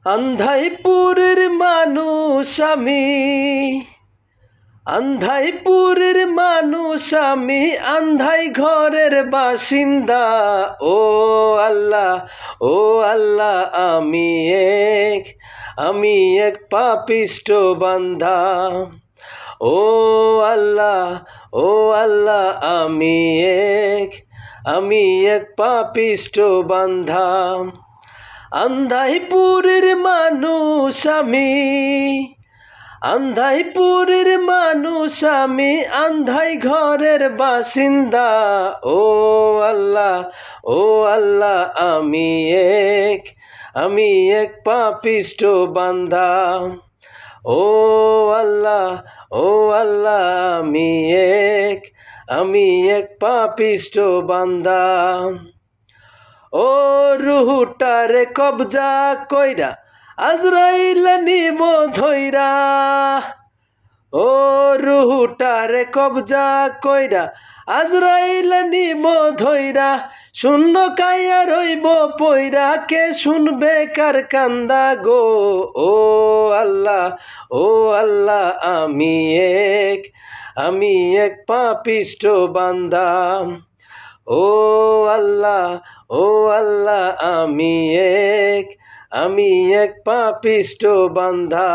আন্ধাইপুরের মানুষ আমি, আন্ধাইপুরের মানুষ আমি, আন্ধাই ঘরের বাসিন্দা। ও আল্লাহ, ও আল্লাহ, আমি এক পাপিষ্ট বান্দা। ও আল্লাহ, ও আল্লাহ, আমি এক পাপিষ্ট বান্দা। আন্ধাইপুরের মানুষ আমি, আন্ধাইপুরের মানুষ আমি, আন্ধাই ঘরের বাসিন্দা। ও আল্লাহ, ও আল্লাহ, আমি এক পাপিষ্ট বান্দা। ও আল্লাহ, ও আল্লাহ, আমি এক পাপিষ্ট বান্দা। ও রুহুটারে কবজা কইরা আজরাইল নিব ধইরা। ও রুহুটারে কবজা কইরা আজরাইল নিব ধইরা। শূন্য কাইয়া রইব পইরা, কে শুনবে কার কান্দা গো। ও আল্লাহ, ও আল্লাহ, আমি এক পাপিষ্ট বান্দা। ও আল্লাহ, ও আল্লাহ, আমি এক পাপিষ্ট বান্দা।